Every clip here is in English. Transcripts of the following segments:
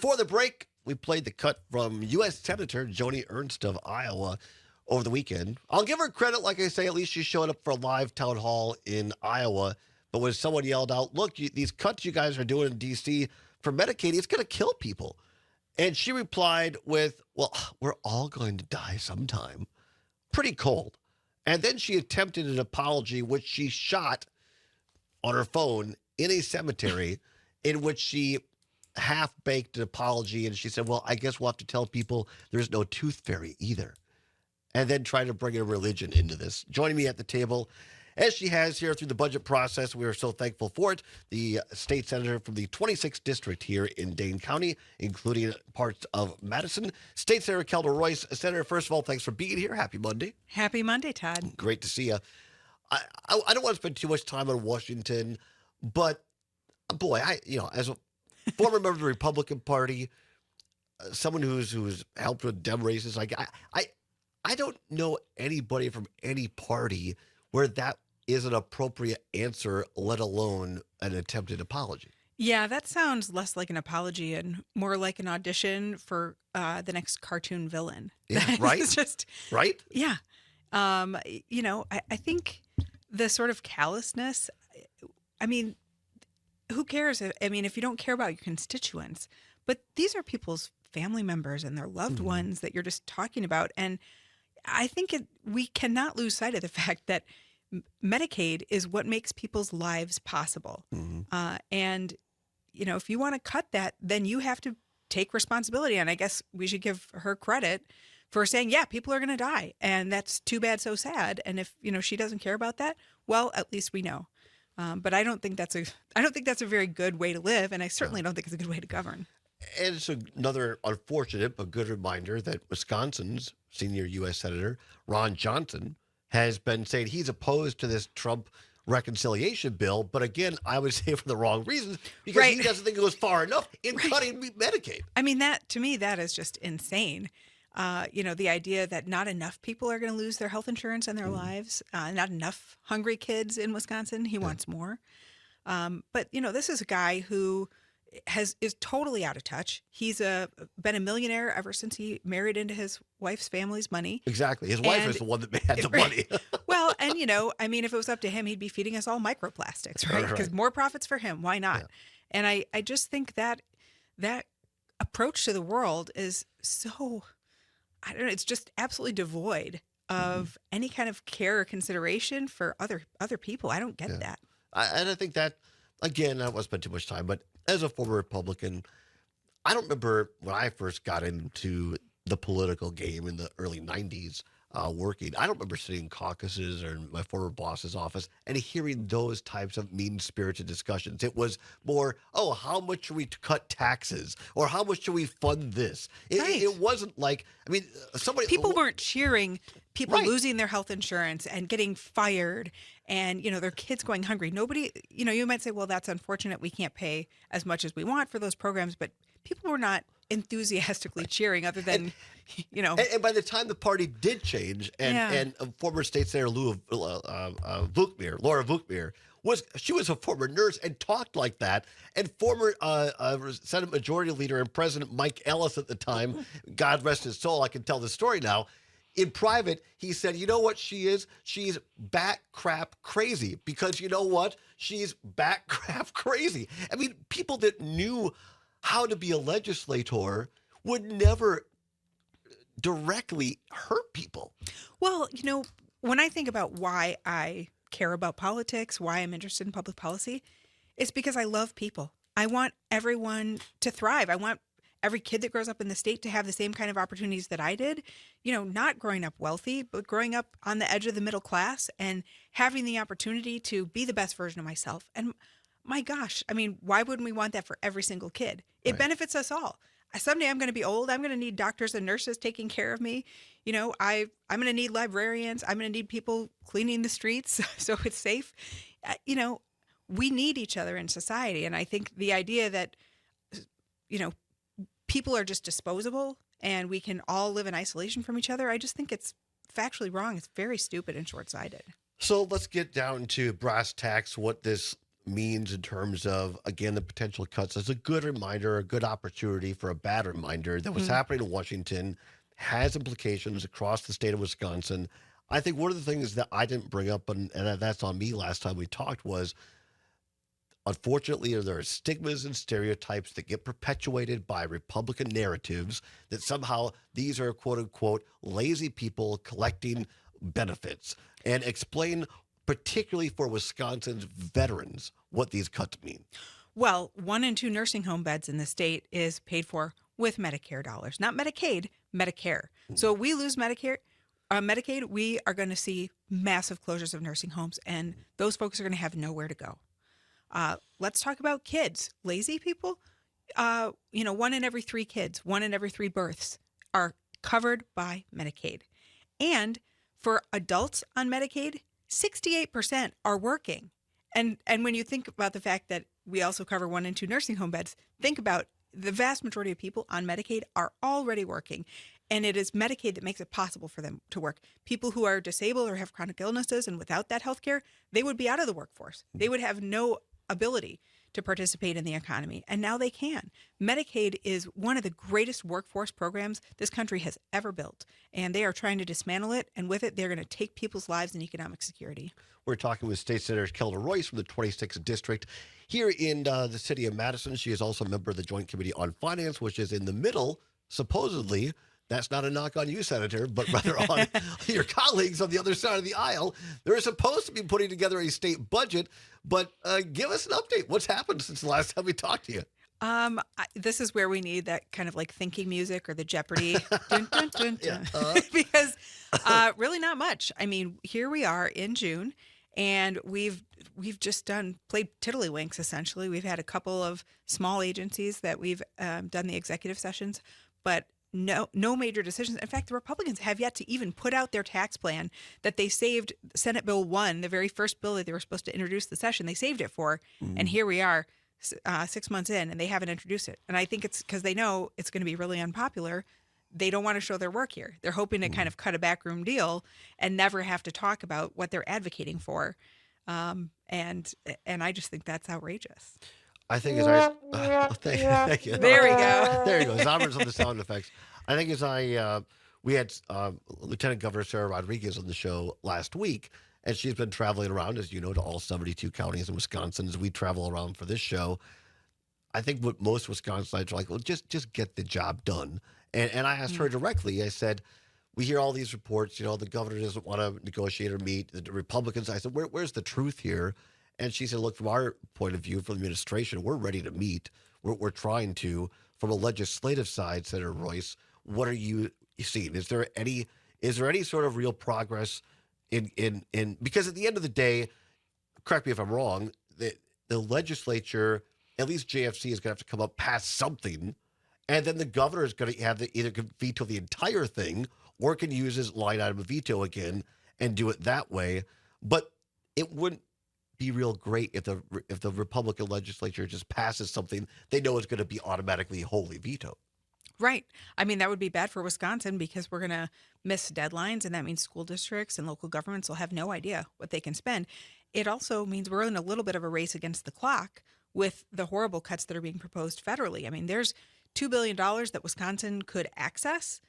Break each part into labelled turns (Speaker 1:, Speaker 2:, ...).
Speaker 1: Before the break, we played the cut from U.S. Senator Joni Ernst of Iowa over the weekend. I'll give her credit, like I say, at least she showed up for a live town hall in Iowa. But when someone yelled out, look, these cuts you guys are doing in D.C. for Medicaid, it's going to kill people. And she replied with, well, we're all going to die sometime. Pretty cold. And then she attempted an apology, which she shot on her phone in a cemetery, in which she half-baked an apology. And she said, well, I guess we'll have to tell people there's no tooth fairy either. And then try to bring a religion into this. Joining me at the table, as she has here through the budget process, we are so thankful for it, the state senator from the 26th district here in Dane County, including parts of Madison, State Senator Kelda Roys. Senator, first of all, thanks for being here. Happy Monday.
Speaker 2: Happy Monday, Todd.
Speaker 1: Great to see you. I don't want to spend too much time on Washington, but boy, as a former member of the Republican Party, someone who's helped with Dem races, I don't know anybody from any party where that is an appropriate answer, let alone an attempted apology.
Speaker 2: Yeah, that sounds less like an apology and more like an audition for the next cartoon villain.
Speaker 1: Yeah, right?
Speaker 2: It's just
Speaker 1: right.
Speaker 2: Yeah. I think the sort of callousness, I mean, who cares? I mean, if you don't care about your constituents, but these are people's family members and their loved ones that you're just talking about. And I think we cannot lose sight of the fact that Medicaid is what makes people's lives possible. And, if you want to cut that, then you have to take responsibility. And I guess we should give her credit for saying, yeah, people are going to die. And that's too bad, so sad. And if, she doesn't care about that, well, at least we know. But I don't think that's a very good way to live. And I certainly don't think it's a good way to govern.
Speaker 1: And it's another unfortunate but good reminder that Wisconsin's senior U.S. Senator Ron Johnson has been saying he's opposed to this Trump reconciliation bill. But again, I would say for the wrong reasons, because he doesn't think it goes far enough in cutting Medicaid.
Speaker 2: I mean, to me, that is just insane. The idea that not enough people are going to lose their health insurance and their lives, not enough hungry kids in Wisconsin. He wants more. But, this is a guy who is totally out of touch. He's been a millionaire ever since he married into his wife's family's money.
Speaker 1: Exactly. His wife is the one that had the money.
Speaker 2: Well, and if it was up to him, he'd be feeding us all microplastics, right? Because more profits for him. Why not? Yeah. And I just think that approach to the world is so, I don't know, it's just absolutely devoid of any kind of care or consideration for other people. I don't get that.
Speaker 1: And I think that, again, I don't want to spend too much time, but as a former Republican, I don't remember when I first got into the political game in the early 90s working. I don't remember sitting in caucuses or in my former boss's office and hearing those types of mean-spirited discussions. It was more, how much should we cut taxes? Or how much should we fund this? It wasn't like,
Speaker 2: people weren't cheering people losing their health insurance and getting fired and, their kids going hungry. Nobody, you might say, well, that's unfortunate. We can't pay as much as we want for those programs. But people were not enthusiastically cheering other than,
Speaker 1: And by the time the party did change and former State Senator Laura Vukmir, she was a former nurse and talked like that. And former Senate Majority Leader and President Mike Ellis at the time, God rest his soul, I can tell the story now. In private, he said, you know what she is? She's bat crap crazy because you know what? She's bat crap crazy. I mean, people that knew how to be a legislator would never directly hurt people.
Speaker 2: Well, when I think about why I care about politics, why I'm interested in public policy, it's because I love people. I want everyone to thrive. I want every kid that grows up in the state to have the same kind of opportunities that I did, not growing up wealthy, but growing up on the edge of the middle class and having the opportunity to be the best version of myself. And my gosh, why wouldn't we want that for every single kid? It benefits us all. Someday I'm going to be old. I'm going to need doctors and nurses taking care of me. I'm going to need librarians. I'm going to need people cleaning the streets so it's safe. We need each other in society. And I think the idea that, people are just disposable and we can all live in isolation from each other, I just think it's factually wrong. It's very stupid and short-sighted.
Speaker 1: So let's get down to brass tacks, what this means in terms of, again, the potential cuts as a good reminder, a good opportunity for a bad reminder that what's happening in Washington has implications across the state of Wisconsin. I think one of the things that I didn't bring up, and that's on me last time we talked, was unfortunately, there are stigmas and stereotypes that get perpetuated by Republican narratives that somehow these are quote unquote lazy people collecting benefits. And explain, particularly for Wisconsin's veterans, what these cuts mean.
Speaker 2: Well, 1 in 2 nursing home beds in the state is paid for with Medicare dollars, not Medicaid, Medicare. So we lose Medicaid, we are going to see massive closures of nursing homes, and those folks are going to have nowhere to go. Let's talk about kids. Lazy people, 1 in every 3 kids, 1 in every 3 births are covered by Medicaid. And for adults on Medicaid, 68% are working. And when you think about the fact that we also cover 1 in 2 nursing home beds, think about the vast majority of people on Medicaid are already working. And it is Medicaid that makes it possible for them to work. People who are disabled or have chronic illnesses and without that health care, they would be out of the workforce. They would have no ability to participate in the economy. And now they can. Medicaid is one of the greatest workforce programs this country has ever built. And they are trying to dismantle it. And with it, they're going to take people's lives and economic security.
Speaker 1: We're talking with State Senator Kelda Roys from the 26th District here in the city of Madison. She is also a member of the Joint Committee on Finance, which is in the middle, supposedly. That's not a knock on you, Senator, but rather on your colleagues on the other side of the aisle. They're supposed to be putting together a state budget, but give us an update. What's happened since the last time we talked to you?
Speaker 2: This is where we need that kind of like thinking music or the Jeopardy, dun, dun, dun, dun.
Speaker 1: Yeah.
Speaker 2: Because really not much. I mean, here we are in June, and we've just played tiddlywinks essentially. We've had a couple of small agencies that we've done the executive sessions, but no major decisions. In fact, the Republicans have yet to even put out their tax plan that they saved Senate Bill 1, the very first bill that they were supposed to introduce the session. They saved it for, and here we are 6 months in, and they haven't introduced it. And I think it's because they know it's going to be really unpopular. They don't want to show their work here. They're hoping to kind of cut a backroom deal and never have to talk about what they're advocating for. And I just think that's outrageous.
Speaker 1: I think as thank you.
Speaker 2: There we go.
Speaker 1: There you go. Zombers on the sound effects. I think we had Lieutenant Governor Sarah Rodriguez on the show last week, and she's been traveling around, as you know, to all 72 counties in Wisconsin as we travel around for this show. I think what most Wisconsinites are like, well, just get the job done. And I asked her directly, I said, we hear all these reports, the governor doesn't want to negotiate or meet. The Republicans, I said, where's the truth here? And she said, look, from our point of view, from the administration, we're ready to meet. We're trying to. From a legislative side, Senator Royce, what are you seeing? Is there any sort of real progress in because at the end of the day, correct me if I'm wrong, the legislature, at least JFC, is going to have to come up past something, and then the governor is going to have to either veto the entire thing or can use his line item veto again and do it that way. But it wouldn't be real great if the Republican legislature just passes something they know is going to be automatically wholly vetoed.
Speaker 2: Right. I mean, that would be bad for Wisconsin because we're going to miss deadlines, and that means school districts and local governments will have no idea what they can spend. It also means we're in a little bit of a race against the clock with the horrible cuts that are being proposed federally. I mean, there's $2 billion that Wisconsin could access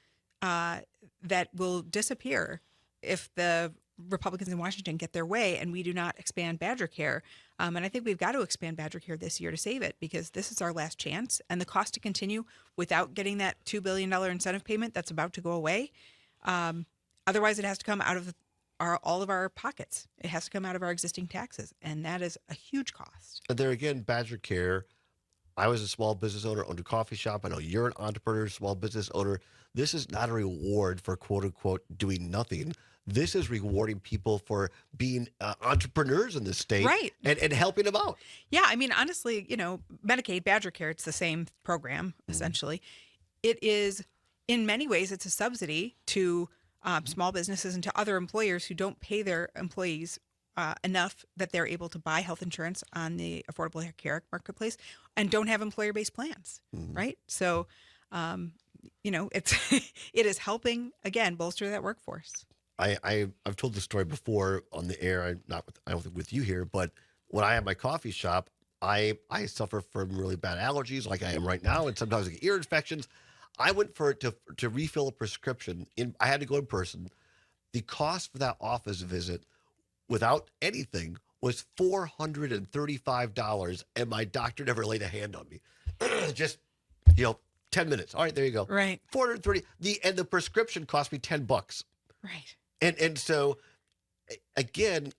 Speaker 2: that will disappear if the Republicans in Washington get their way and we do not expand Badger Care. And I think we've got to expand Badger Care this year to save it because this is our last chance. And the cost to continue without getting that $2 billion incentive payment that's about to go away. Otherwise, it has to come out of all of our pockets. It has to come out of our existing taxes. And that is a huge cost.
Speaker 1: And there again, Badger Care, I was a small business owner, owned a coffee shop. I know you're an entrepreneur, small business owner. This is not a reward for quote unquote doing nothing. This is rewarding people for being entrepreneurs in this state,
Speaker 2: right,
Speaker 1: and helping them out.
Speaker 2: Yeah, I mean, honestly, Medicaid, Badger Care, it's the same program, essentially. It is, in many ways, it's a subsidy to small businesses and to other employers who don't pay their employees enough that they're able to buy health insurance on the Affordable Care Marketplace and don't have employer-based plans, right? So, it is helping, again, bolster that workforce.
Speaker 1: I've told the story before on the air. I don't think with you here, but when I have my coffee shop, I suffer from really bad allergies like I am right now, and sometimes I get ear infections. I went for it to refill a prescription. I had to go in person. The cost for that office visit without anything was $435, and my doctor never laid a hand on me. Just, 10 minutes. All right, there you go.
Speaker 2: Right.
Speaker 1: 430. The prescription cost me $10.
Speaker 2: Right.
Speaker 1: And so again,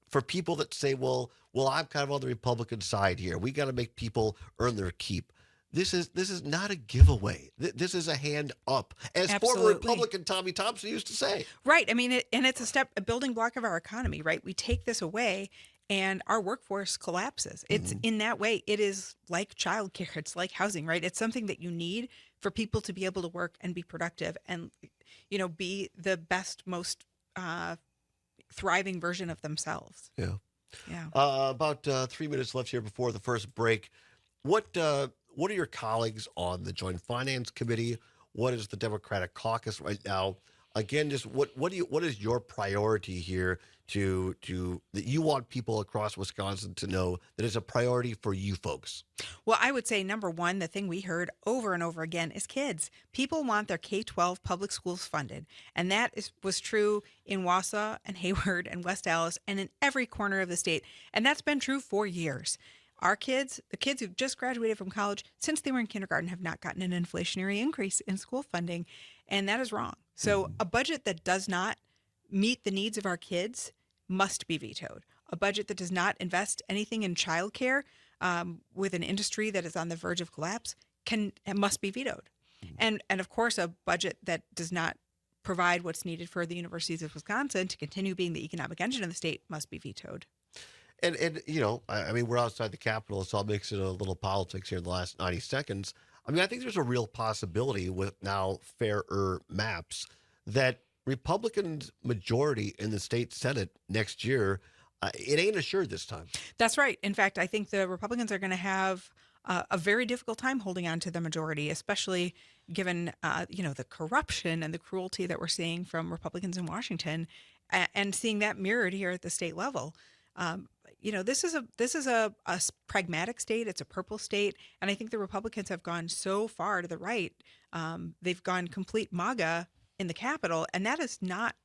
Speaker 1: for people that say, well, I'm kind of on the Republican side here. We got to make people earn their keep. This is not a giveaway. This is a hand up, as former
Speaker 2: Absolutely.
Speaker 1: Republican Tommy Thompson used to say.
Speaker 2: Right. I mean, and it's a building block of our economy, right? We take this away and our workforce collapses. It's in that way, it is like childcare. It's like housing, right? It's something that you need for people to be able to work and be productive and, be the best, most thriving version of themselves.
Speaker 1: Yeah.
Speaker 2: Yeah.
Speaker 1: About 3 minutes left here before the first break. What are your colleagues on the Joint Finance Committee? What is the Democratic caucus right now? Again, just what is your priority here to that you want people across Wisconsin to know that is a priority for you folks?
Speaker 2: Well, I would say number one, the thing we heard over and over again is kids. People want their K-12 public schools funded. And that was true in Wausau and Hayward and West Allis and in every corner of the state. And that's been true for years. Our kids, the kids who just graduated from college, since they were in kindergarten, have not gotten an inflationary increase in school funding. And that is wrong. So a budget that does not meet the needs of our kids must be vetoed. A budget that does not invest anything in childcare with an industry that is on the verge of collapse must be vetoed. And of course, a budget that does not provide what's needed for the universities of Wisconsin to continue being the economic engine of the state must be vetoed.
Speaker 1: And I mean, we're outside the Capitol, so I'll mix in a little politics here in the last 90 seconds. I mean, I think there's a real possibility with now fairer maps that Republicans' majority in the state Senate next year, it ain't assured this time.
Speaker 2: That's right. In fact, I think the Republicans are going to have a very difficult time holding on to the majority, especially given, the corruption and the cruelty that we're seeing from Republicans in Washington and seeing that mirrored here at the state level. This is a pragmatic state. It's a purple state. And I think the Republicans have gone so far to the right. They've gone complete MAGA in the Capitol. And that is not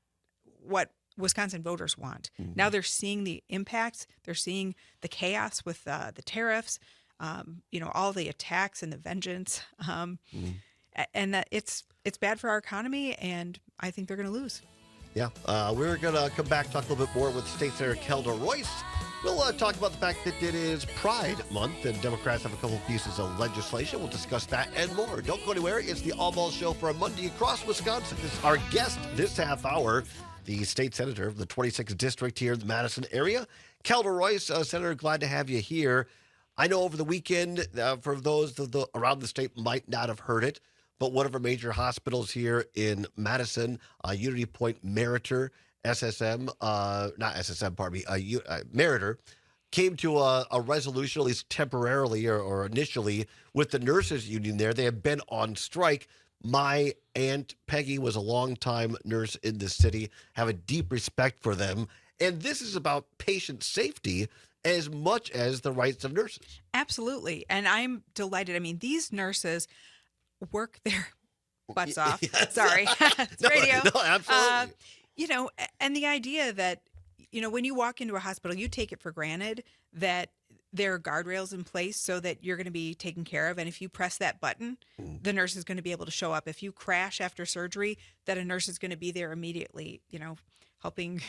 Speaker 2: what Wisconsin voters want. Mm-hmm. Now they're seeing the impacts. They're seeing the chaos with the tariffs, all the attacks and the vengeance. And that it's bad for our economy. And I think they're going to lose.
Speaker 1: Yeah, we're going to come back, talk a little bit more with State Senator Kelda Roys. We'll talk about the fact that it is Pride Month and Democrats have a couple of pieces of legislation. We'll discuss that and more. Don't go anywhere. It's the All Ball Show for a Monday across Wisconsin. Our guest this half hour, the state senator of the 26th district here in the Madison area, Kelda Roys. Senator, glad to have you here. I know over the weekend, for those around the state might not have heard it, but one of our major hospitals here in Madison, Unity Point Meritor, SSM, not SSM, pardon me, Meritor, came to a resolution, at least temporarily or initially, with the nurses union there. They have been on strike. My Aunt Peggy was a longtime nurse in this city, have a deep respect for them. And this is about patient safety as much as the rights of nurses.
Speaker 2: Absolutely. And I'm delighted. I mean, these nurses work their butts off.
Speaker 1: Yes.
Speaker 2: Sorry. It's radio.
Speaker 1: No, absolutely.
Speaker 2: And the idea that, when you walk into a hospital, you take it for granted that there are guardrails in place so that you're going to be taken care of. And if you press that button, the nurse is going to be able to show up. If you crash after surgery, that a nurse is going to be there immediately, helping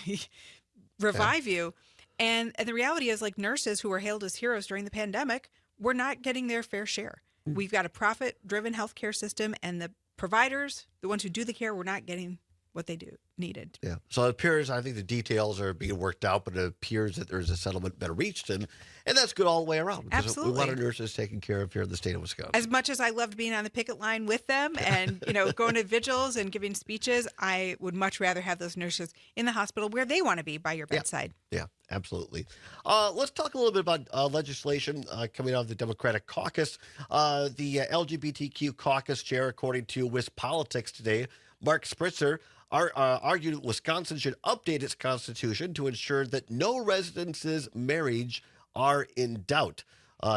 Speaker 2: revive you. And the reality is, like, nurses who were hailed as heroes during the pandemic were not getting their fair share. We've got a profit-driven healthcare system, and the providers, the ones who do the care, were not getting what they needed.
Speaker 1: Yeah. So it appears, I think the details are being worked out, but it appears that there's a settlement been reached, and that's good all the way around.
Speaker 2: Absolutely.
Speaker 1: We want our nurses taken care of here in the state of Wisconsin.
Speaker 2: As much as I loved being on the picket line with them and, going to vigils and giving speeches, I would much rather have those nurses in the hospital where they want to be, by your bedside.
Speaker 1: Yeah, absolutely. Let's talk a little bit about legislation coming out of the Democratic caucus. The LGBTQ caucus chair, according to WisPolitics today, Mark Spritzer argued Wisconsin should update its constitution to ensure that no residents' marriage are in doubt.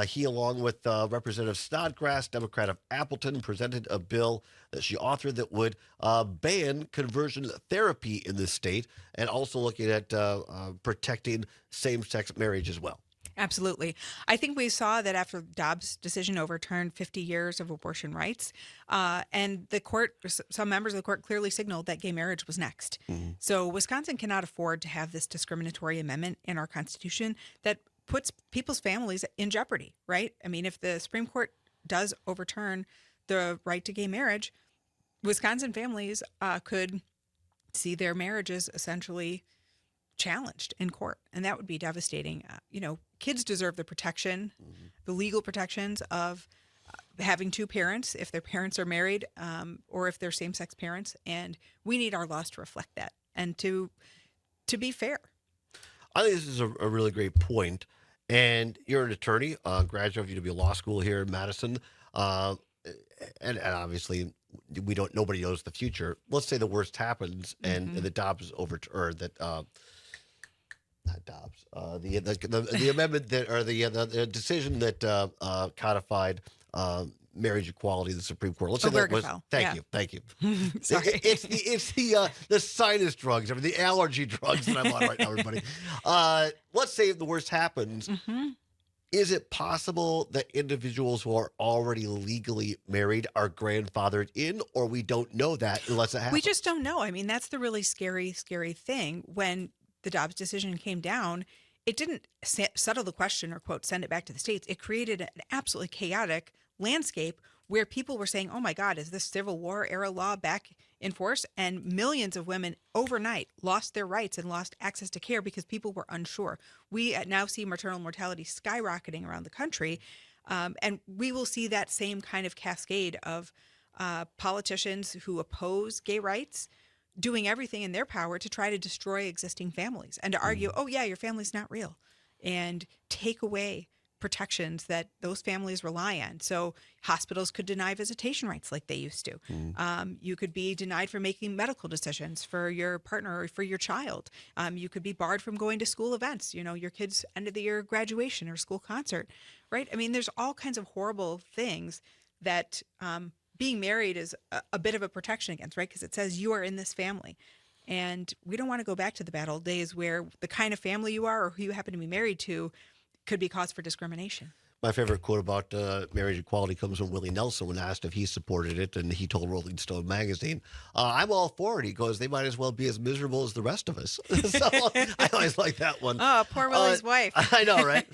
Speaker 1: He, along with Representative Snodgrass, Democrat of Appleton, presented a bill that she authored that would ban conversion therapy in the state and also looking at protecting same-sex marriage as well.
Speaker 2: Absolutely. I think we saw that after Dobbs' decision overturned 50 years of abortion rights, and the court, some members of the court clearly signaled that gay marriage was next. So Wisconsin cannot afford to have this discriminatory amendment in our Constitution that puts people's families in jeopardy, right? I mean, if the Supreme Court does overturn the right to gay marriage, Wisconsin families could see their marriages essentially challenged in court, and that would be devastating. Kids deserve the protection, the legal protections of having two parents if their parents are married, or if they're same-sex parents, and we need our laws to reflect that and to be fair.
Speaker 1: I think this is a really great point. And you're an attorney, graduate of UW Law School here in Madison, and obviously nobody knows the future. Let's say the worst happens and the Dobbs not Dobbs. The amendment that, or the decision that codified marriage equality in the Supreme Court. Let's say that was. Thank you.
Speaker 2: Sorry.
Speaker 1: It's the sinus drugs, the allergy drugs that I'm on right now, everybody. Let's say the worst happens. Is it possible that individuals who are already legally married are grandfathered in, or we don't know that unless it happens?
Speaker 2: We just don't know. I mean, that's the really scary thing. When the Dobbs decision came down, it didn't settle the question or, quote, send it back to the states. It created an absolutely chaotic landscape where people were saying, oh my God, is this Civil War era law back in force? And millions of women overnight lost their rights and lost access to care because people were unsure. We now see maternal mortality skyrocketing around the country. And we will see that same kind of cascade of politicians who oppose gay rights doing everything in their power to try to destroy existing families and to argue, oh yeah, your family's not real, and take away protections that those families rely on. So hospitals could deny visitation rights like they used to. You could be denied from making medical decisions for your partner or for your child. You could be barred from going to school events, your kid's end of the year graduation or school concert, right? I mean, there's all kinds of horrible things that being married is a bit of a protection against, right? Because it says you are in this family. And we don't want to go back to the bad old days where the kind of family you are or who you happen to be married to could be cause for discrimination.
Speaker 1: My favorite quote about marriage equality comes from Willie Nelson when asked if he supported it, and he told Rolling Stone magazine, I'm all for it. He goes, they might as well be as miserable as the rest of us. So I always like that one.
Speaker 2: Oh, poor Willie's wife.
Speaker 1: I know, right?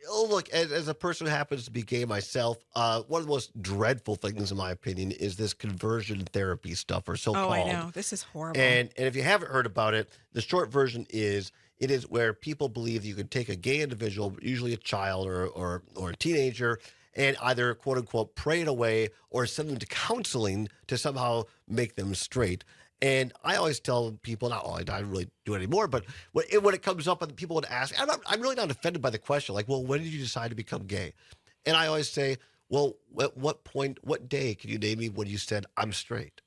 Speaker 1: Look, as a person who happens to be gay myself, one of the most dreadful things, in my opinion, is this conversion therapy stuff, or so-called.
Speaker 2: Oh, I know. This is horrible.
Speaker 1: And if you haven't heard about it, the short version is, it is where people believe you can take a gay individual, usually a child or a teenager, and either, quote unquote, pray it away or send them to counseling to somehow make them straight. And I always tell people, not all, I don't really do it anymore, but when it comes up and people would ask, I'm really not offended by the question, like, well, when did you decide to become gay? And I always say, well, at what point, what day can you name me when you said I'm straight?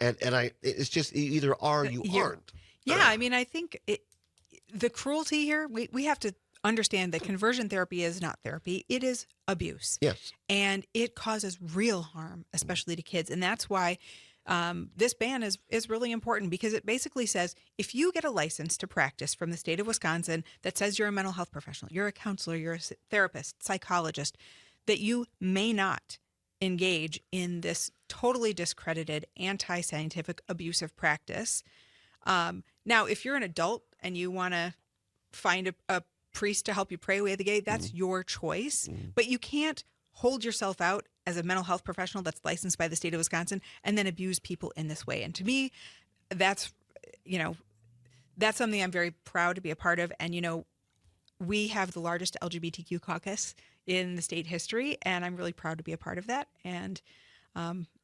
Speaker 1: And it's just, you either are or you aren't.
Speaker 2: Yeah, I mean, I think the cruelty here, we have to understand that conversion therapy is not therapy. It is abuse.
Speaker 1: Yes.
Speaker 2: And it causes real harm, especially to kids. And that's why this ban is really important, because it basically says if you get a license to practice from the state of Wisconsin that says you're a mental health professional, you're a counselor, you're a therapist, psychologist, that you may not engage in this totally discredited, anti-scientific, abusive practice. Now, if you're an adult and you want to find a priest to help you pray away the gay, that's your choice. But you can't hold yourself out as a mental health professional that's licensed by the state of Wisconsin and then abuse people in this way. And to me, that's something I'm very proud to be a part of. And, we have the largest LGBTQ caucus in the state history, and I'm really proud to be a part of that. And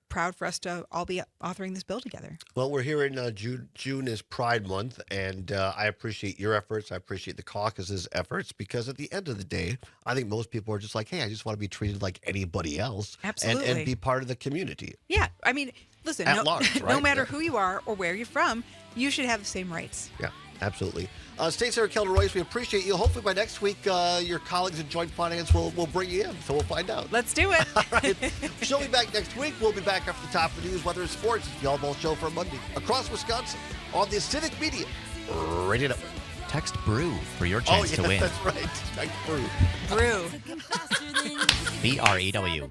Speaker 2: proud for us to all be authoring this bill together.
Speaker 1: Well, we're here in June is Pride Month, and I appreciate your efforts. I appreciate the caucus's efforts because at the end of the day, I think most people are just like, hey, I just want to be treated like anybody else
Speaker 2: Absolutely.
Speaker 1: and be part of the community.
Speaker 2: Yeah. I mean, listen,
Speaker 1: At large,
Speaker 2: no
Speaker 1: right?
Speaker 2: matter
Speaker 1: Yeah.
Speaker 2: who you are or where you're from, you should have the same rights.
Speaker 1: Yeah, absolutely. State Senator Kelda Roys, we appreciate you. Hopefully by next week, your colleagues in Joint Finance will bring you in, so we'll find out.
Speaker 2: Let's do it.
Speaker 1: All right. She'll be back next week. We'll be back after the top of the news, weather, and sports. It's the All Ball Show for Monday across Wisconsin on the Civic Media Radio Network.
Speaker 3: Text BREW for your chance to win.
Speaker 1: That's right. Text BREW.
Speaker 2: Brew.
Speaker 3: BREW.